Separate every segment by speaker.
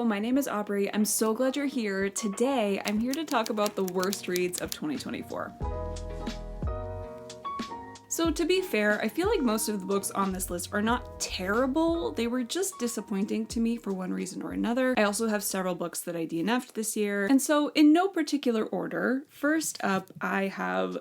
Speaker 1: Hello, my name is Aubrey. I'm so glad you're here. Today, I'm here to talk about the worst reads of 2024. So to be fair, I feel like most of the books on this list are not terrible. They were just disappointing to me for one reason or another. I also have several books that I DNFed this year. And so in no particular order, first up, I have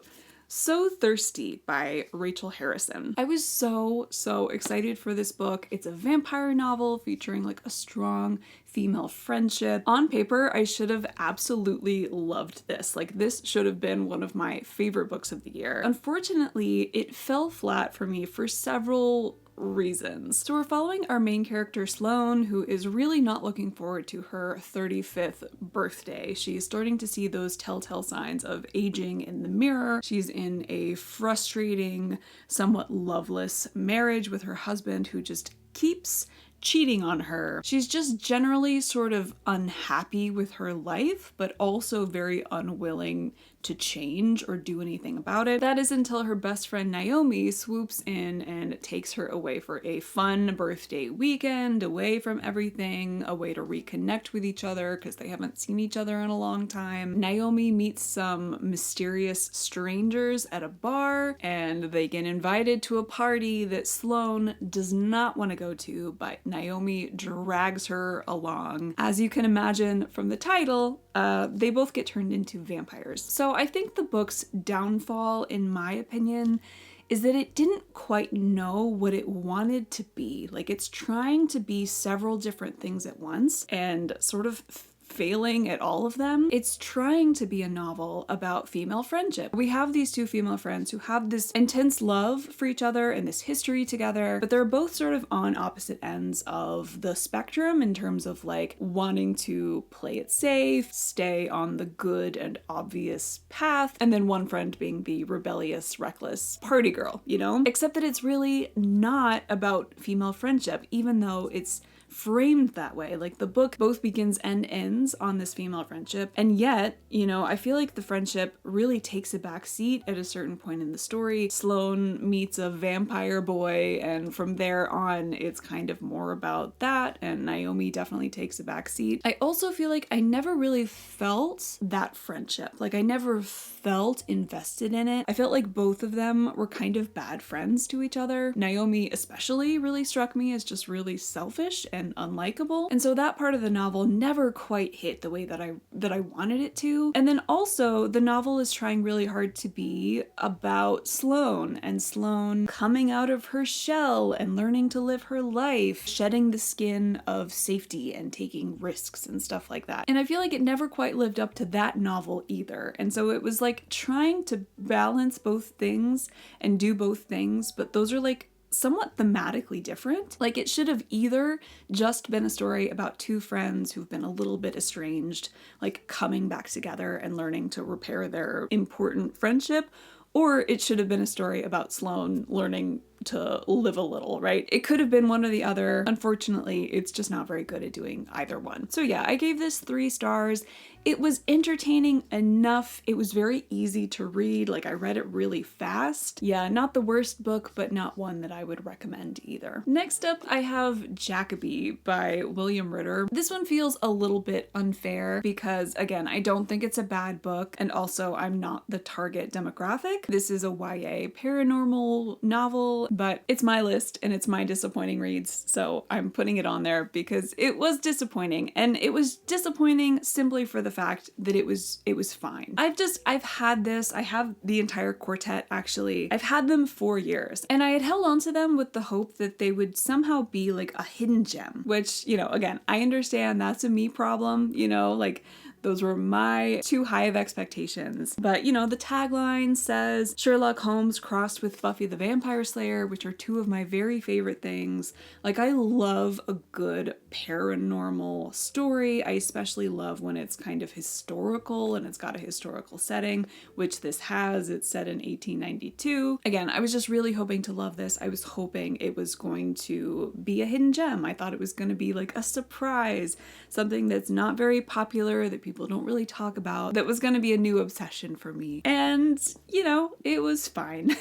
Speaker 1: So Thirsty by Rachel Harrison. I was so excited for this book. It's a vampire novel featuring like a strong female friendship. On paper, I should have absolutely loved this. Like, this should have been one of my favorite books of the year. Unfortunately, it fell flat for me for several reasons. So we're following our main character Sloane, who is really not looking forward to her 35th birthday. She's starting to see those telltale signs of aging in the mirror. She's in a frustrating, somewhat loveless marriage with her husband who just keeps cheating on her. She's just generally sort of unhappy with her life, but also very unwilling to change or do anything about it. That is until her best friend Naomi swoops in and takes her away for a fun birthday weekend, away from everything, a way to reconnect with each other because they haven't seen each other in a long time. Naomi meets some mysterious strangers at a bar, and they get invited to a party that Sloane does not want to go to, but Naomi drags her along. As you can imagine from the title, they both get turned into vampires. So I think the book's downfall, in my opinion, is that it didn't quite know what it wanted to be. Like, it's trying to be several different things at once and sort of failing at all of them. It's trying to be a novel about female friendship. We have these two female friends who have this intense love for each other and this history together, but they're both sort of on opposite ends of the spectrum in terms of like wanting to play it safe, stay on the good and obvious path, and then one friend being the rebellious, reckless party girl, you know? Except that it's really not about female friendship, even though it's framed that way. Like, the book both begins and ends on this female friendship, and yet, you know, I feel like the friendship really takes a back seat at a certain point in the story. Sloane meets a vampire boy, and from there on it's kind of more about that, and Naomi definitely takes a back seat. I also feel like I never really felt that friendship. Like, I never felt invested in it. I felt like both of them were kind of bad friends to each other. Naomi especially really struck me as just really selfish and unlikable. And so that part of the novel never quite hit the way that I wanted it to. And then also the novel is trying really hard to be about Sloane and Sloane coming out of her shell and learning to live her life, shedding the skin of safety and taking risks and stuff like that. And I feel like it never quite lived up to that novel either. And so it was like trying to balance both things and do both things, but those are like somewhat thematically different. Like, it should have either just been a story about two friends who've been a little bit estranged, like coming back together and learning to repair their important friendship, or it should have been a story about Sloane learning to live a little, right? It could have been one or the other. Unfortunately, it's just not very good at doing either one. So yeah, I gave this 3 stars. It was entertaining enough. It was very easy to read. Like, I read it really fast. Yeah, not the worst book, but not one that I would recommend either. Next up, I have Jacobee by William Ritter. This one feels a little bit unfair because, again, I don't think it's a bad book, and also I'm not the target demographic. This is a YA paranormal novel, but it's my list and it's my disappointing reads, so I'm putting it on there because it was disappointing, and it was disappointing simply for the fact that it was fine. I've had this, I have the entire quartet actually. I've had them for years, and I had held on to them with the hope that they would somehow be like a hidden gem, which, you know, again, I understand that's a me problem, you know, like, those were my too high of expectations. But, you know, the tagline says Sherlock Holmes crossed with Buffy the Vampire Slayer, which are two of my very favorite things. Like, I love a good paranormal story. I especially love when it's kind of historical and it's got a historical setting, which this has. It's set in 1892. Again, I was just really hoping to love this. I was hoping it was going to be a hidden gem. I thought it was going to be like a surprise, something that's not very popular, that people don't really talk about that was going to be a new obsession for me. And, you know, it was fine.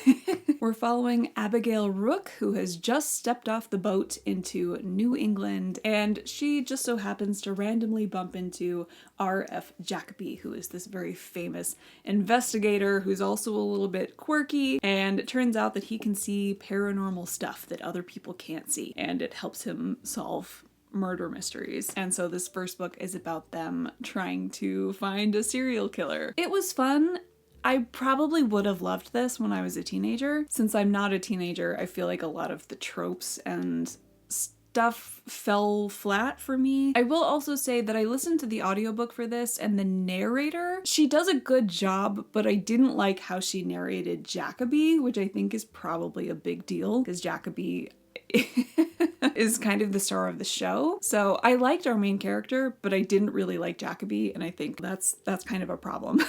Speaker 1: We're following Abigail Rook, who has just stepped off the boat into New England, and she just so happens to randomly bump into R.F. Jacoby, who is this very famous investigator who's also a little bit quirky, and it turns out that he can see paranormal stuff that other people can't see, and it helps him solve murder mysteries. And so this first book is about them trying to find a serial killer. It was fun. I probably would have loved this when I was a teenager. Since I'm not a teenager, I feel like a lot of the tropes and stuff fell flat for me. I will also say that I listened to the audiobook for this, and the narrator, she does a good job, but I didn't like how she narrated Jacoby, which I think is probably a big deal because Jacoby is kind of the star of the show. So I liked our main character, but I didn't really like Jacoby, and I think that's kind of a problem.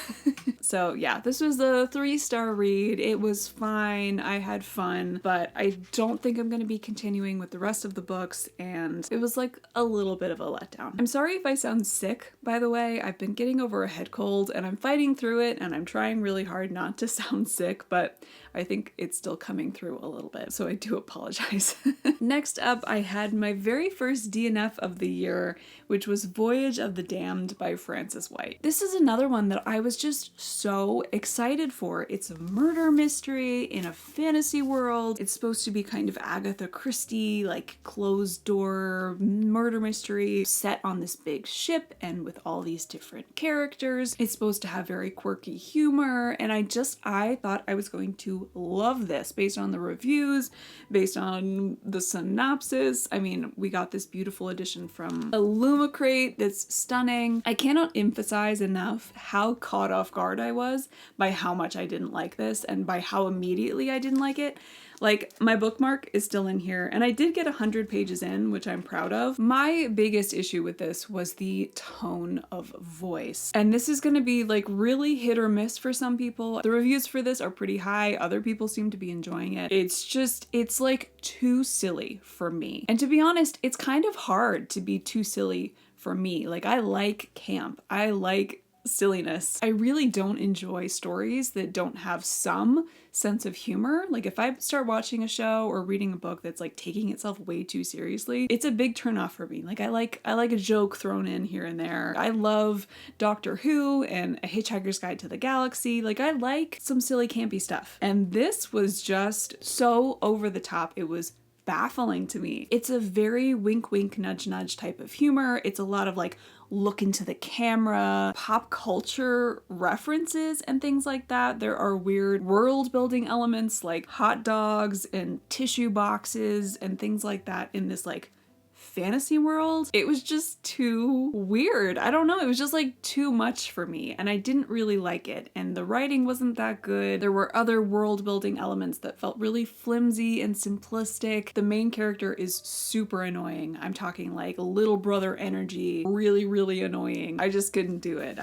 Speaker 1: So yeah, this was a 3-star read. It was fine. I had fun, but I don't think I'm going to be continuing with the rest of the books, and it was like a little bit of a letdown. I'm sorry if I sound sick, by the way. I've been getting over a head cold, and I'm fighting through it, and I'm trying really hard not to sound sick, but I think it's still coming through a little bit, so I do apologize. Next up, I had my very first DNF of the year, which was Voyage of the Damned by Frances White. This is another one that I was just so excited for. It's a murder mystery in a fantasy world. It's supposed to be kind of Agatha Christie, like closed door murder mystery set on this big ship and with all these different characters. It's supposed to have very quirky humor, and I thought I was going to love this based on the reviews, based on the synopsis. I mean, we got this beautiful edition from Illumicrate that's stunning. I cannot emphasize enough how caught off guard I was by how much I didn't like this and by how immediately I didn't like it. Like, my bookmark is still in here, and I did get 100 pages in, which I'm proud of. My biggest issue with this was the tone of voice. And this is gonna be like really hit or miss for some people. The reviews for this are pretty high. Other people seem to be enjoying it. It's like too silly for me. And to be honest, it's kind of hard to be too silly for me. Like, I like camp. I like silliness. I really don't enjoy stories that don't have some sense of humor. Like, if I start watching a show or reading a book that's like taking itself way too seriously, it's a big turnoff for me. Like, I like a joke thrown in here and there. I love Doctor Who and A Hitchhiker's Guide to the Galaxy. Like, I like some silly campy stuff. And this was just so over the top. It was baffling to me. It's a very wink wink nudge nudge type of humor. It's a lot of like look into the camera, pop culture references and things like that. There are weird world building elements like hot dogs and tissue boxes and things like that in this like fantasy world. It was just too weird. I don't know. It was just like too much for me, and I didn't really like it. And the writing wasn't that good. There were other world building elements that felt really flimsy and simplistic. The main character is super annoying. I'm talking like little brother energy. Really, really annoying. I just couldn't do it.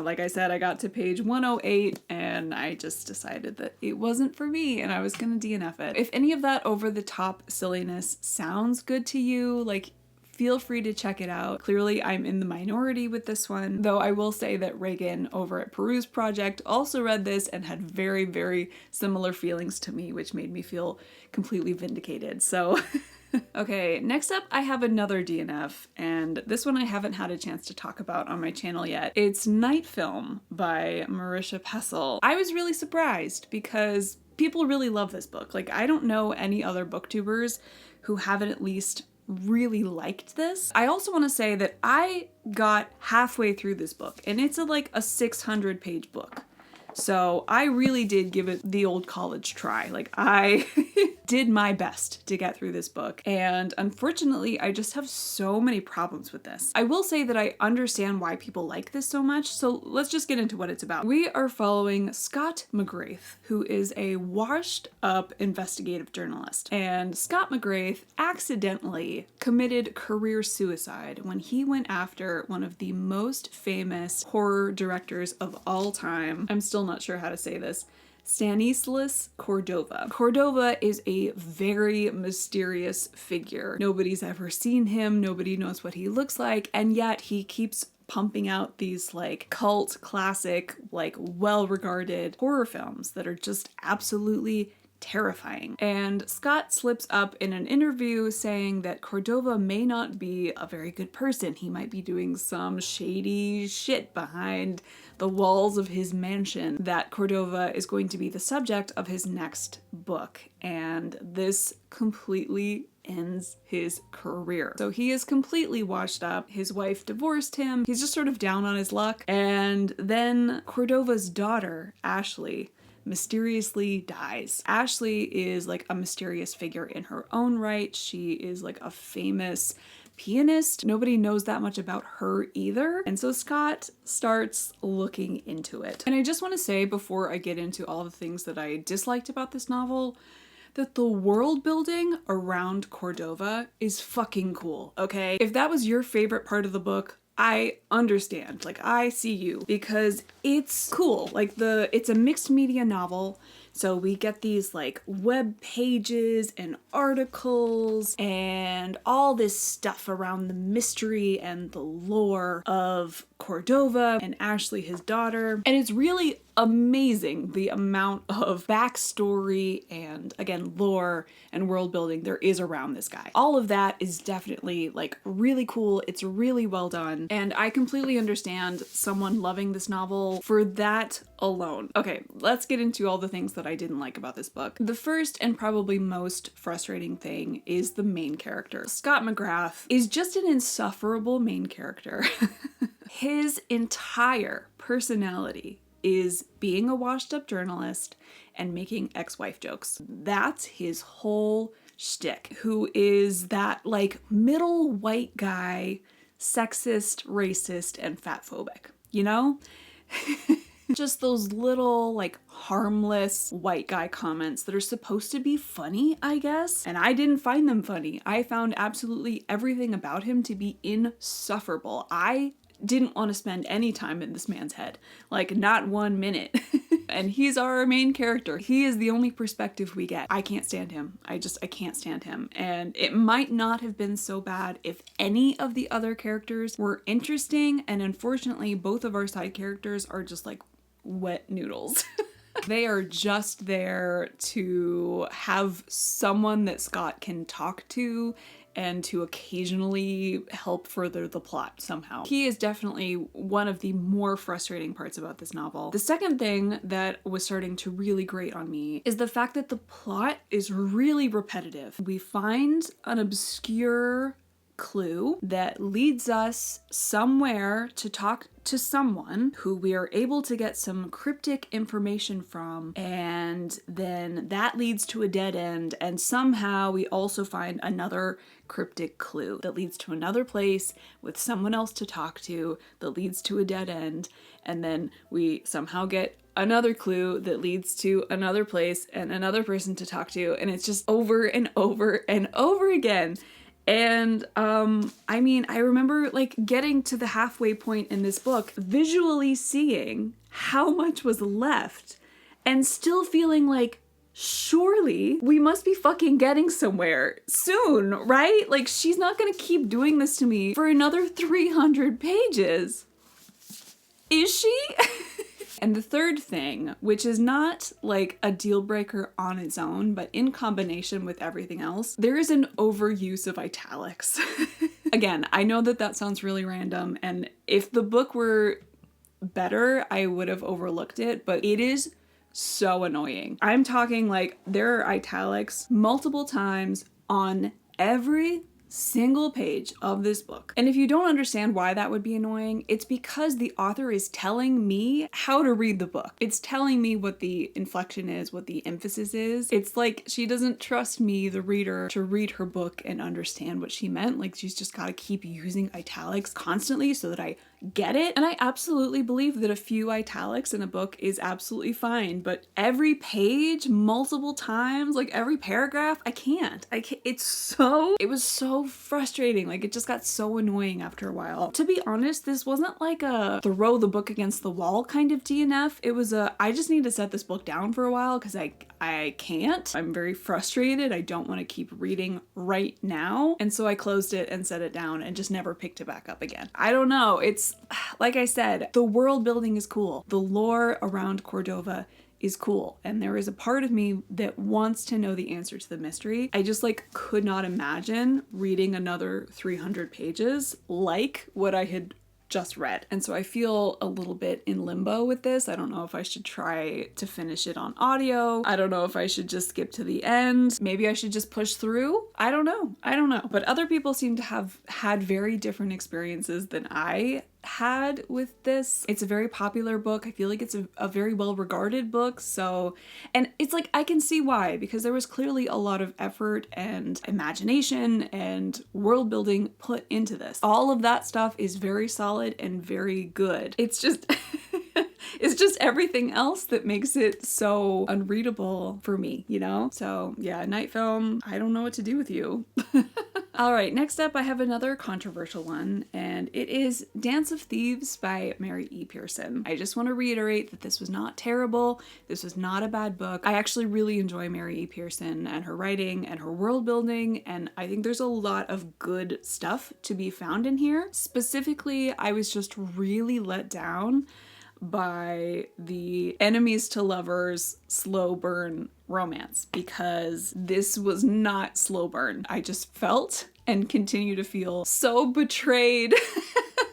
Speaker 1: Like I said, I got to page 108 and I just decided that it wasn't for me and I was gonna DNF it. If any of that over the top silliness sounds good to you, like, feel free to check it out. Clearly, I'm in the minority with this one, though I will say that Reagan over at Peruse Project also read this and had very, very similar feelings to me, which made me feel completely vindicated. So, okay, next up I have another DNF, and this one I haven't had a chance to talk about on my channel yet. It's Night Film by Marisha Pessl. I was really surprised because people really love this book. Like, I don't know any other booktubers who haven't at least really liked this. I also want to say that I got halfway through this book, and it's like a 600-page book. So I really did give it the old college try. Like, I did my best to get through this book, and unfortunately I just have so many problems with this. I will say that I understand why people like this so much, so let's just get into what it's about. We are following Scott McGrath, who is a washed up investigative journalist, and Scott McGrath accidentally committed career suicide when he went after one of the most famous horror directors of all time. I'm still not sure how to say this. Stanislas Cordova. Cordova is a very mysterious figure. Nobody's ever seen him, nobody knows what he looks like, and yet he keeps pumping out these like cult classic, like well-regarded horror films that are just absolutely terrifying. And Scott slips up in an interview saying that Cordova may not be a very good person. He might be doing some shady shit behind the walls of his mansion, that Cordova is going to be the subject of his next book. And this completely ends his career. So he is completely washed up. His wife divorced him. He's just sort of down on his luck. And then Cordova's daughter, Ashley, mysteriously dies. Ashley is like a mysterious figure in her own right. She is like a famous pianist. Nobody knows that much about her either. And so Scott starts looking into it. And I just want to say before I get into all the things that I disliked about this novel, that the world building around Cordova is fucking cool, okay? If that was your favorite part of the book, I understand. Like, I see you, because it's cool. Like, it's a mixed media novel. So we get these like web pages and articles and all this stuff around the mystery and the lore of Cordova and Ashley, his daughter. And it's really amazing the amount of backstory and, again, lore and world building there is around this guy. All of that is definitely like really cool. It's really well done. And I completely understand someone loving this novel for that alone. Okay, let's get into all the things that I didn't like about this book. The first and probably most frustrating thing is the main character. Scott McGrath is just an insufferable main character. His entire personality is being a washed-up journalist and making ex-wife jokes. That's his whole shtick, who is that like middle white guy, sexist, racist, and fatphobic, you know? Just those little like harmless white guy comments that are supposed to be funny, I guess. And I didn't find them funny. I found absolutely everything about him to be insufferable. I didn't want to spend any time in this man's head. Like, not 1 minute. And he's our main character. He is the only perspective we get. I can't stand him. I can't stand him. And it might not have been so bad if any of the other characters were interesting. And unfortunately, both of our side characters are just like wet noodles. They are just there to have someone that Scott can talk to and to occasionally help further the plot somehow. He is definitely one of the more frustrating parts about this novel. The second thing that was starting to really grate on me is the fact that the plot is really repetitive. We find an obscure clue that leads us somewhere to talk to someone who we are able to get some cryptic information from, and then that leads to a dead end, and somehow we also find another cryptic clue that leads to another place with someone else to talk to that leads to a dead end, and then we somehow get another clue that leads to another place and another person to talk to, and it's just over and over and over again. And I mean, I remember like getting to the halfway point in this book, visually seeing how much was left and still feeling like, surely we must be fucking getting somewhere soon, right? Like, she's not gonna keep doing this to me for another 300 pages. Is she? And the third thing, which is not like a deal breaker on its own, but in combination with everything else, there is an overuse of italics. Again, I know that that sounds really random, and if the book were better, I would have overlooked it, but it is so annoying. I'm talking like there are italics multiple times on every single page of this book. And if you don't understand why that would be annoying, it's because the author is telling me how to read the book. It's telling me what the inflection is, what the emphasis is. It's like she doesn't trust me, the reader, to read her book and understand what she meant. Like, she's just got to keep using italics constantly so that I get it. And I absolutely believe that a few italics in a book is absolutely fine, but every page, multiple times, like every paragraph, I can't. It was so frustrating. Like, it just got so annoying after a while. To be honest, this wasn't like a throw the book against the wall kind of DNF. It was I just need to set this book down for a while because I can't. I'm very frustrated. I don't want to keep reading right now. And so I closed it and set it down and just never picked it back up again. I don't know. It's it's, like I said, the world building is cool. The lore around Cordova is cool. And there is a part of me that wants to know the answer to the mystery. I just like could not imagine reading another 300 pages like what I had just read. And so I feel a little bit in limbo with this. I don't know if I should try to finish it on audio. I don't know if I should just skip to the end. Maybe I should just push through. I don't know. But other people seem to have had very different experiences than I had with this. It's a very popular book. I feel like it's a very well-regarded book. So, and it's like, I can see why, because there was clearly a lot of effort and imagination and world building put into this. All of that stuff is very solid and very good. It's just it's just everything else that makes it so unreadable for me, you know? So yeah, Night Film, I don't know what to do with you. All right, next up I have another controversial one, and it is Dance of Thieves by Mary E. Pearson. I just want to reiterate that this was not terrible. This was not a bad book. I actually really enjoy Mary E. Pearson and her writing and her world building, and I think there's a lot of good stuff to be found in here. Specifically, I was just really let down by the enemies to lovers slow burn romance, because this was not slow burn. I just felt and continue to feel so betrayed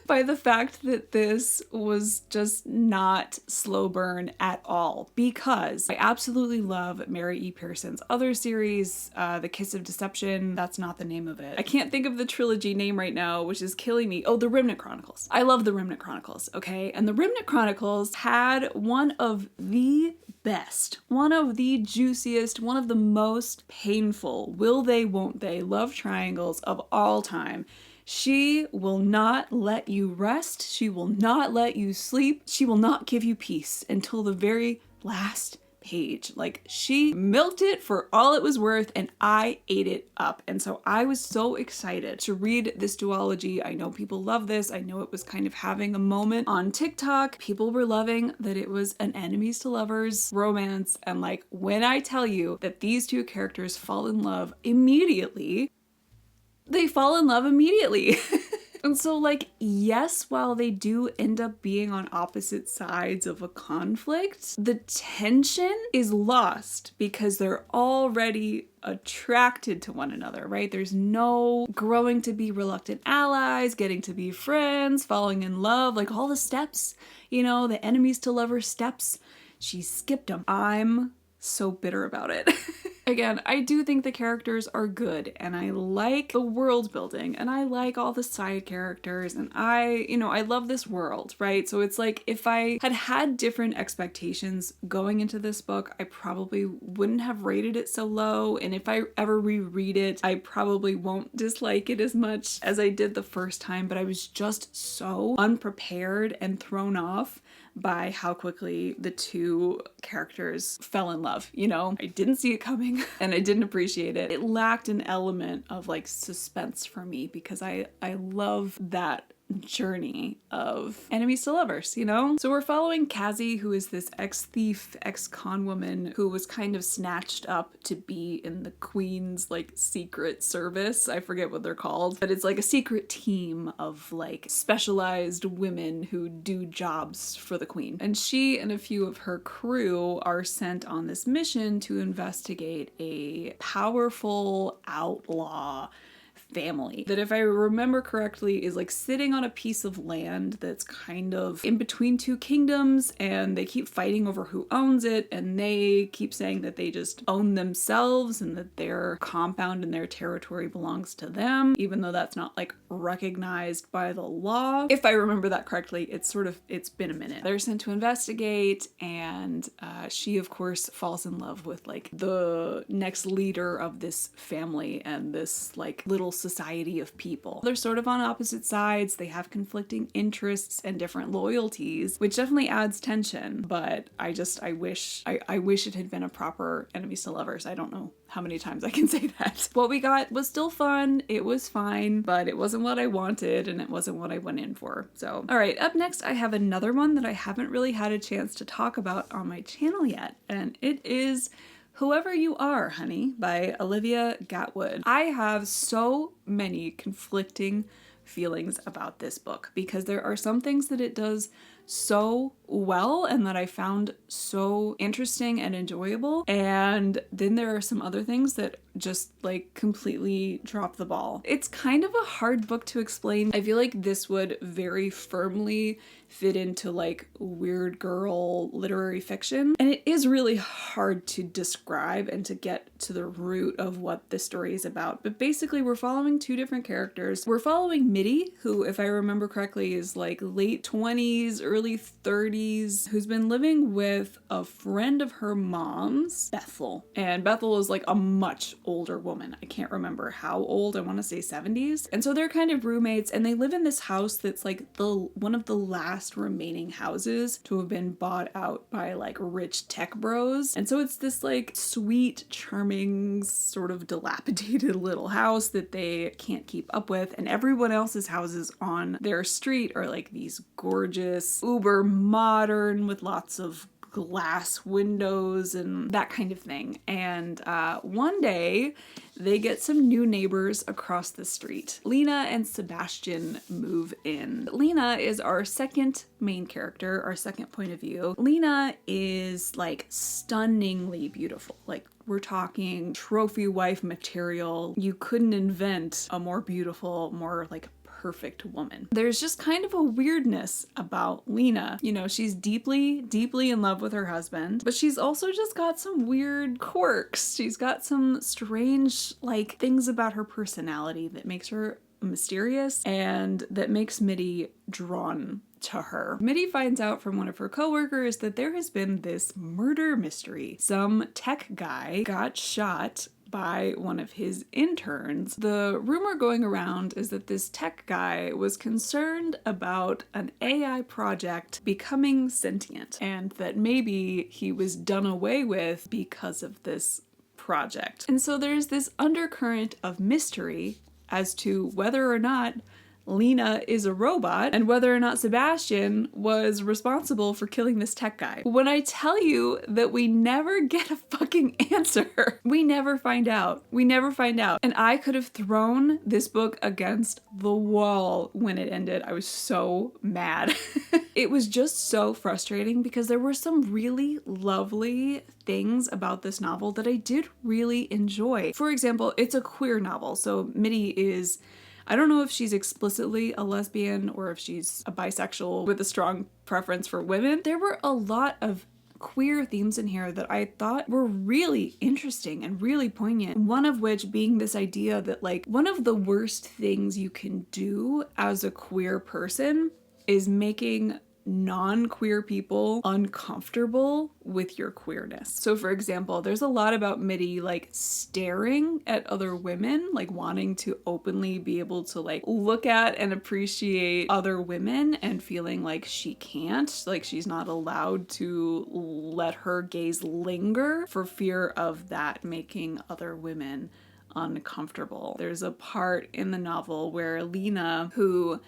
Speaker 1: by the fact that this was just not slow burn at all, because I absolutely love Mary E. Pearson's other series, The Kiss of Deception. That's not the name of it. I can't think of the trilogy name right now, which is killing me. Oh, The Remnant Chronicles. I love The Remnant Chronicles, okay? And The Remnant Chronicles had one of the best, one of the juiciest, one of the most painful will they, won't they love triangles of all time. She will not let you rest. She will not let you sleep. She will not give you peace until the very last page. Like, she milked it for all it was worth, and I ate it up. And so I was so excited to read this duology. I know people love this. I know it was kind of having a moment on TikTok. People were loving that it was an enemies to lovers romance. And like, when I tell you that these two characters fall in love immediately, they fall in love immediately. And so like, yes, while they do end up being on opposite sides of a conflict, the tension is lost because they're already attracted to one another, right? There's no growing to be reluctant allies, getting to be friends, falling in love, like all the steps, you know, the enemies to lovers steps. She skipped them. I'm so bitter about it. Again, I do think the characters are good, and I like the world building, and I like all the side characters, and I love this world, right? So it's like, if I had had different expectations going into this book, I probably wouldn't have rated it so low, and if I ever reread it, I probably won't dislike it as much as I did the first time, but I was just so unprepared and thrown off by how quickly the two characters fell in love, you know? I didn't see it coming and I didn't appreciate it. It lacked an element of like suspense for me, because I love that journey of enemies to lovers, you know? So we're following Cassie, who is this ex-thief, ex-con woman who was kind of snatched up to be in the Queen's like secret service. I forget what they're called, but it's like a secret team of like specialized women who do jobs for the Queen. And she and a few of her crew are sent on this mission to investigate a powerful outlaw family that, if I remember correctly, is like sitting on a piece of land that's kind of in between two kingdoms, and they keep fighting over who owns it, and they keep saying that they just own themselves and that their compound and their territory belongs to them, even though that's not like recognized by the law. If I remember that correctly, it's been a minute. They're sent to investigate, and she of course falls in love with like the next leader of this family and this like little society of people. They're sort of on opposite sides. They have conflicting interests and different loyalties, which definitely adds tension. But I wish it had been a proper enemies to lovers. I don't know how many times I can say that. What we got was still fun. It was fine, but it wasn't what I wanted, and it wasn't what I went in for. So, all right, up next I have another one that I haven't really had a chance to talk about on my channel yet, and it is Whoever You Are, Honey by Olivia Gatwood. I have so many conflicting feelings about this book, because there are some things that it does so well and that I found so interesting and enjoyable, and then there are some other things that just like completely drop the ball. It's kind of a hard book to explain. I feel like this would very firmly fit into like weird girl literary fiction, and it is really hard to describe and to get to the root of what this story is about. But basically we're following two different characters. We're following Mitty, who, if I remember correctly, is like late 20s, early 30s, who's been living with a friend of her mom's, Bethel. And Bethel is like a much older woman. I can't remember how old. I want to say 70s. And so they're kind of roommates, and they live in this house that's like one of the last remaining houses to have been bought out by like rich tech bros. And so it's this like sweet, charming, sort of dilapidated little house that they can't keep up with, and everyone else's houses on their street are like these gorgeous, uber modern with lots of glass windows and that kind of thing. And one day they get some new neighbors across the street. Lena and Sebastian move in. Lena is our second main character, our second point of view. Lena is like stunningly beautiful. Like, we're talking trophy wife material. You couldn't invent a more beautiful, more like perfect woman. There's just kind of a weirdness about Lena. You know, she's deeply, deeply in love with her husband, but she's also just got some weird quirks. She's got some strange, like, things about her personality that makes her mysterious and that makes Mitty drawn to her. Mitty finds out from one of her coworkers that there has been this murder mystery. Some tech guy got shot by one of his interns. The rumor going around is that this tech guy was concerned about an AI project becoming sentient, and that maybe he was done away with because of this project. And so there's this undercurrent of mystery as to whether or not Lena is a robot and whether or not Sebastian was responsible for killing this tech guy. When I tell you that we never get a fucking answer, we never find out. We never find out. And I could have thrown this book against the wall when it ended. I was so mad. It was just so frustrating because there were some really lovely things about this novel that I did really enjoy. For example, it's a queer novel. So Mitty is, I don't know if she's explicitly a lesbian or if she's a bisexual with a strong preference for women. There were a lot of queer themes in here that I thought were really interesting and really poignant. One of which being this idea that like one of the worst things you can do as a queer person is making non-queer people uncomfortable with your queerness. So for example, there's a lot about Mitty like staring at other women, like wanting to openly be able to like look at and appreciate other women and feeling like she can't, like she's not allowed to let her gaze linger for fear of that making other women uncomfortable. There's a part in the novel where Lena, who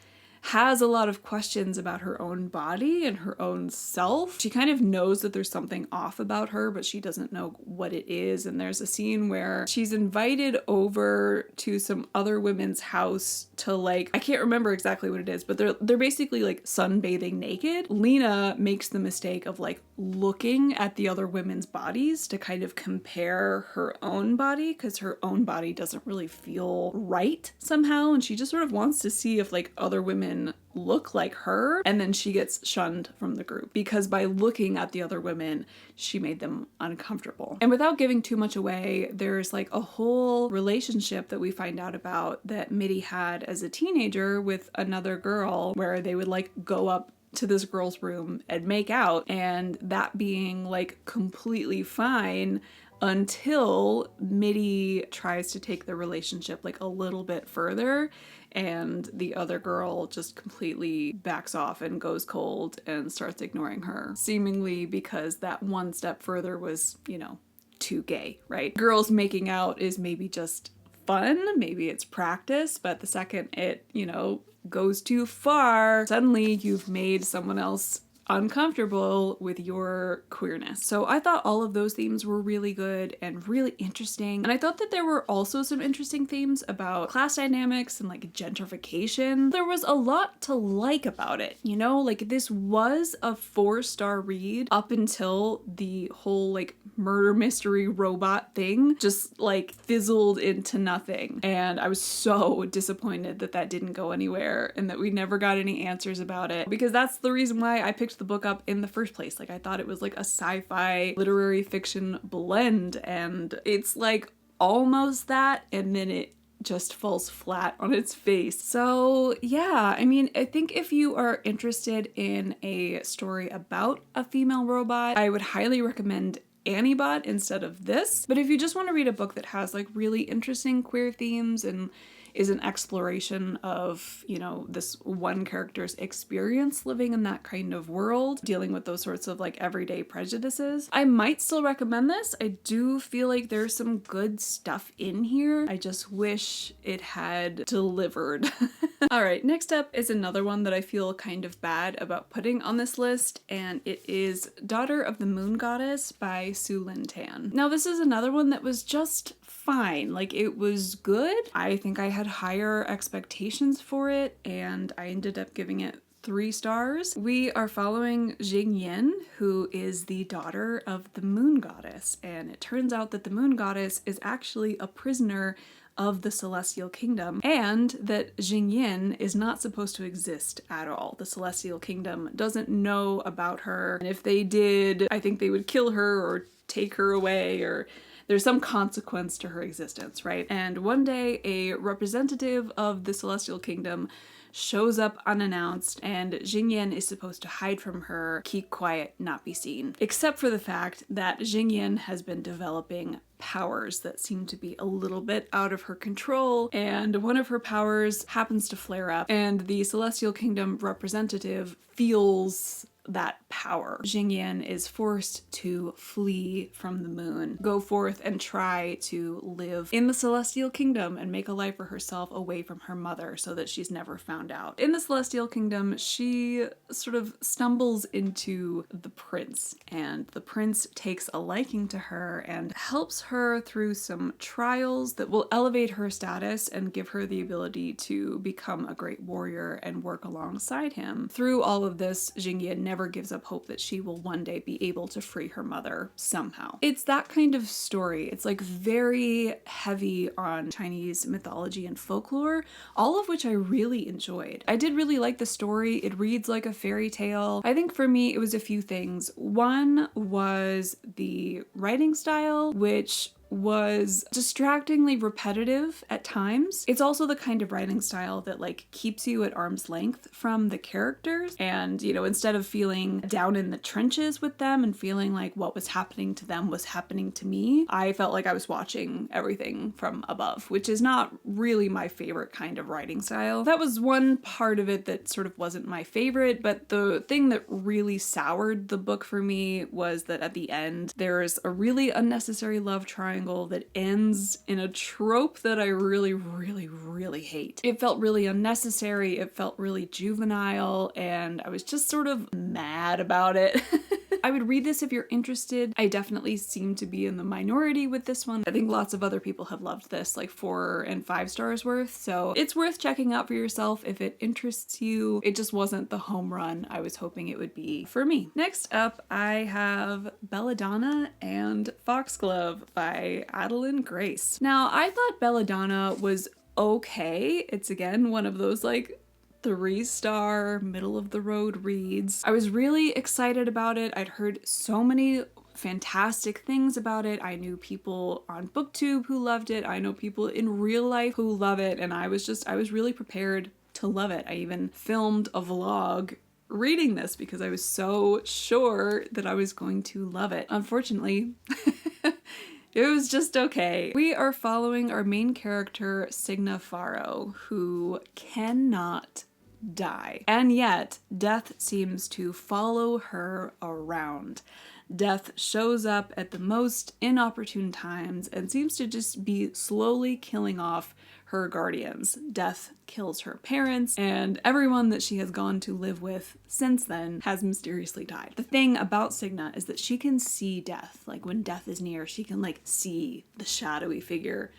Speaker 1: has a lot of questions about her own body and her own self. She kind of knows that there's something off about her, but she doesn't know what it is. And there's a scene where she's invited over to some other women's house to like, I can't remember exactly what it is, but they're basically like sunbathing naked. Lena makes the mistake of like looking at the other women's bodies to kind of compare her own body, because her own body doesn't really feel right somehow. And she just sort of wants to see if like other women look like her, and then she gets shunned from the group because by looking at the other women she made them uncomfortable. And without giving too much away, there's like a whole relationship that we find out about that Mitty had as a teenager with another girl, where they would like go up to this girl's room and make out, and that being like completely fine until Mitty tries to take the relationship like a little bit further, and the other girl just completely backs off and goes cold and starts ignoring her, seemingly because that one step further was, you know, too gay, right? Girls making out is maybe just fun, maybe it's practice, but the second it, you know, goes too far, suddenly you've made someone else uncomfortable with your queerness. So I thought all of those themes were really good and really interesting. And I thought that there were also some interesting themes about class dynamics and like gentrification. There was a lot to like about it, you know? Like this was a 4-star read up until the whole like murder mystery robot thing just like fizzled into nothing. And I was so disappointed that that didn't go anywhere and that we never got any answers about it, because that's the reason why I picked the book up in the first place. Like I thought it was like a sci-fi literary fiction blend, and it's like almost that, and then it just falls flat on its face. So yeah, I mean, I think if you are interested in a story about a female robot, I would highly recommend Annibot instead of this. But if you just want to read a book that has like really interesting queer themes and is an exploration of, you know, this one character's experience living in that kind of world, dealing with those sorts of like everyday prejudices, I might still recommend this. I do feel like there's some good stuff in here. I just wish it had delivered. All right, next up is another one that I feel kind of bad about putting on this list, and it is Daughter of the Moon Goddess by Su Lin Tan. Now, this is another one that was just fine. Like, it was good. I think I had higher expectations for it, and I ended up giving it 3 stars. We are following Jing Yin, who is the daughter of the moon goddess, and it turns out that the moon goddess is actually a prisoner of the Celestial Kingdom, and that Jing Yin is not supposed to exist at all. The Celestial Kingdom doesn't know about her, and if they did, I think they would kill her or take her away, or there's some consequence to her existence, right? And one day, a representative of the Celestial Kingdom shows up unannounced, and Jing Yin is supposed to hide from her, keep quiet, not be seen. Except for the fact that Jing Yin has been developing powers that seem to be a little bit out of her control, and one of her powers happens to flare up, and the Celestial Kingdom representative feels that power. Jing Yin is forced to flee from the moon, go forth and try to live in the Celestial Kingdom and make a life for herself away from her mother so that she's never found out. In the Celestial Kingdom, she sort of stumbles into the prince, and the prince takes a liking to her and helps her through some trials that will elevate her status and give her the ability to become a great warrior and work alongside him. Through all of this, Jing Yin never gives up hope that she will one day be able to free her mother somehow. It's that kind of story. It's like very heavy on Chinese mythology and folklore, all of which I really enjoyed. I did really like the story. It reads like a fairy tale. I think for me, it was a few things. One was the writing style, which was distractingly repetitive at times. It's also the kind of writing style that like keeps you at arm's length from the characters, and you know, instead of feeling down in the trenches with them and feeling like what was happening to them was happening to me, I felt like I was watching everything from above, which is not really my favorite kind of writing style. That was one part of it that sort of wasn't my favorite, but the thing that really soured the book for me was that at the end there's a really unnecessary love triangle that ends in a trope that I really, really, really hate. It felt really unnecessary, it felt really juvenile, and I was just sort of mad about it. I would read this if you're interested. I definitely seem to be in the minority with this one. I think lots of other people have loved this, like 4 and 5 stars worth, so it's worth checking out for yourself if it interests you. It just wasn't the home run I was hoping it would be for me. Next up, I have Belladonna and Foxglove by Adeline Grace. Now, I thought Belladonna was okay. It's again one of those like 3-star middle of the road reads. I was really excited about it. I'd heard so many fantastic things about it. I knew people on BookTube who loved it. I know people in real life who love it, and I was really prepared to love it. I even filmed a vlog reading this because I was so sure that I was going to love it. Unfortunately, it was just okay. We are following our main character, Signa Faro, who cannot die. And yet, death seems to follow her around. Death shows up at the most inopportune times and seems to just be slowly killing off her guardians. Death kills her parents, and everyone that she has gone to live with since then has mysteriously died. The thing about Signa is that she can see death. Like when death is near, she can like see the shadowy figure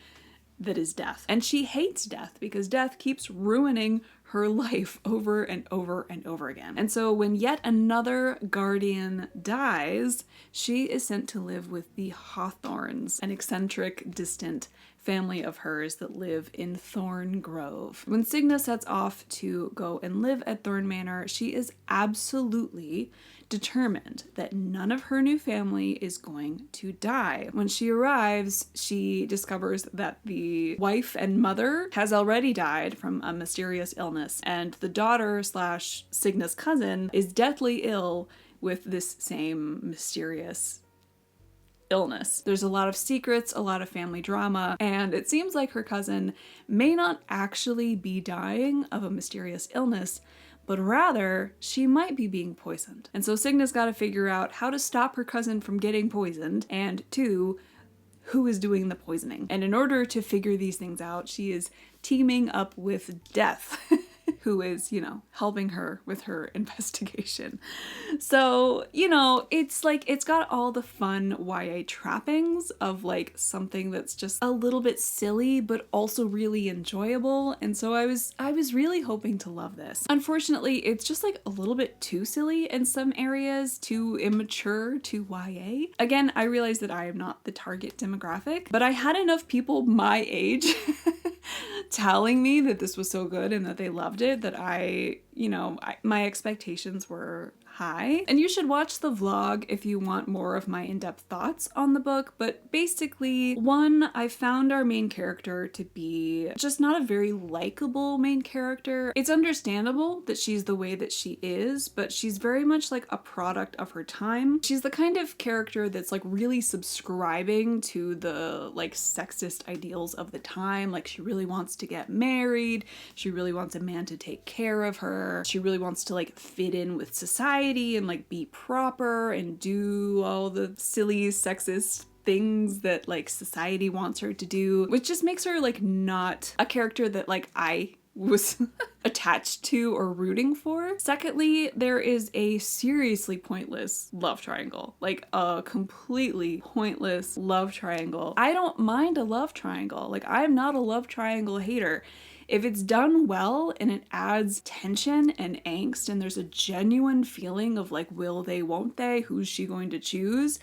Speaker 1: that is death. And she hates death because death keeps ruining her life over and over and over again. And so when yet another guardian dies, she is sent to live with the Hawthorns, an eccentric, distant family of hers that live in Thorn Grove. When Signa sets off to go and live at Thorn Manor, she is absolutely determined that none of her new family is going to die. When she arrives, she discovers that the wife and mother has already died from a mysterious illness, and the daughter slash Signa's cousin is deathly ill with this same mysterious illness. There's a lot of secrets, a lot of family drama, and it seems like her cousin may not actually be dying of a mysterious illness, but rather she might be being poisoned. And so Signa's got to figure out how to stop her cousin from getting poisoned, and two, who is doing the poisoning. And in order to figure these things out, she is teaming up with Death, who is, you know, helping her with her investigation. So, you know, it's like, it's got all the fun YA trappings of like something that's just a little bit silly, but also really enjoyable. And so I was really hoping to love this. Unfortunately, it's just like a little bit too silly in some areas, too immature to YA. Again, I realize that I am not the target demographic, but I had enough people my age telling me that this was so good and that they loved it that my expectations were high. And you should watch the vlog if you want more of my in-depth thoughts on the book. But basically, one, I found our main character to be just not a very likable main character. It's understandable that she's the way that she is, but she's very much like a product of her time. She's the kind of character that's like really subscribing to the like sexist ideals of the time. Like she really wants to get married. She really wants a man to take care of her. She really wants to like fit in with society and like be proper and do all the silly sexist things that like society wants her to do, which just makes her like not a character that like I was attached to or rooting for. Secondly, there is a seriously pointless love triangle, like a completely pointless love triangle. I don't mind a love triangle. Like I'm not a love triangle hater. If it's done well and it adds tension and angst and there's a genuine feeling of like, will they, won't they, who's she going to choose?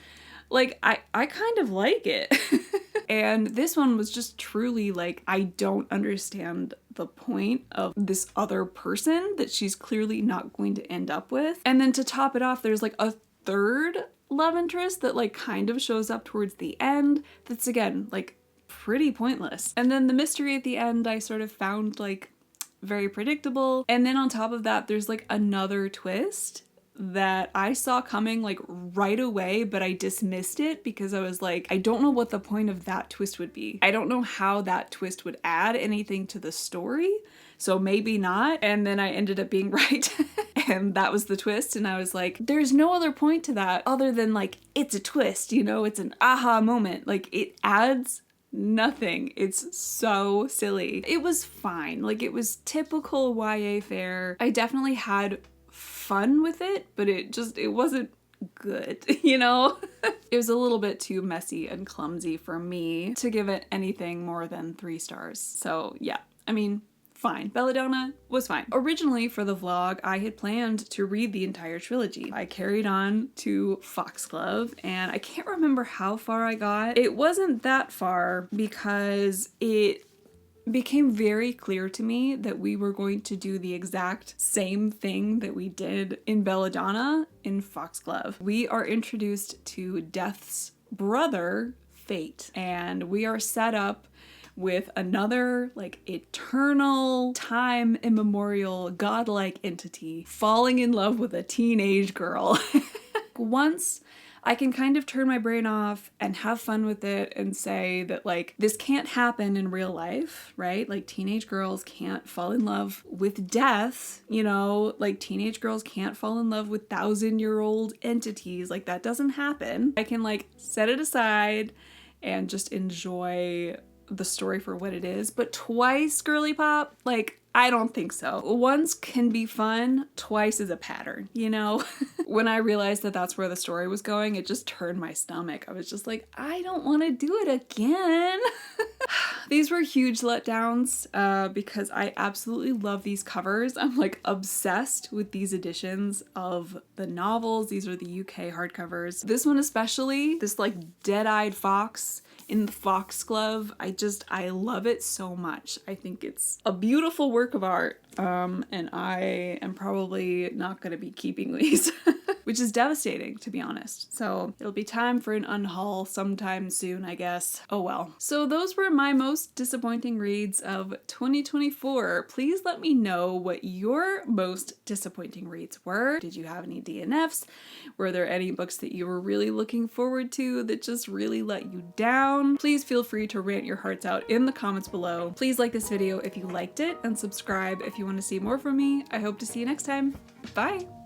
Speaker 1: Like, I kind of like it. And this one was just truly like, I don't understand the point of this other person that she's clearly not going to end up with. And then to top it off, there's like a third love interest that like kind of shows up towards the end. That's again, like pretty pointless. And then the mystery at the end I sort of found like very predictable. And then on top of that, there's like another twist that I saw coming like right away, but I dismissed it because I was like, I don't know what the point of that twist would be. I don't know how that twist would add anything to the story. So maybe not. And then I ended up being right. And that was the twist. And I was like, there's no other point to that other than like, it's a twist, you know, it's an aha moment. Like it adds nothing. It's so silly. It was fine. Like it was typical YA fare. I definitely had fun with it, but it wasn't good, you know? It was a little bit too messy and clumsy for me to give it anything more than 3 stars. So yeah, I mean, fine. Belladonna was fine. Originally for the vlog, I had planned to read the entire trilogy. I carried on to Foxglove and I can't remember how far I got. It wasn't that far because it became very clear to me that we were going to do the exact same thing that we did in Belladonna in Foxglove. We are introduced to Death's brother, Fate, and we are set up with another like eternal, time immemorial, godlike entity falling in love with a teenage girl. Once I can kind of turn my brain off and have fun with it and say that like this can't happen in real life, right? Like teenage girls can't fall in love with death, you know, like teenage girls can't fall in love with 1,000-year-old entities. Like that doesn't happen. I can like set it aside and just enjoy the story for what it is. But twice girly pop, like I don't think so. Once can be fun, twice is a pattern, you know? When I realized that that's where the story was going, it just turned my stomach. I was just like, I don't want to do it again. These were huge letdowns because I absolutely love these covers. I'm like obsessed with these editions of the novels. These are the UK hardcovers. This one especially, this like dead-eyed fox in the foxglove. I love it so much. I think it's a beautiful work of art. And I am probably not going to be keeping these, which is devastating, to be honest. So it'll be time for an unhaul sometime soon, I guess. Oh well. So those were my most disappointing reads of 2024. Please let me know what your most disappointing reads were. Did you have any DNFs? Were there any books that you were really looking forward to that just really let you down? Please feel free to rant your hearts out in the comments below. Please like this video if you liked it and subscribe if you want to see more from me. I hope to see you next time. Bye!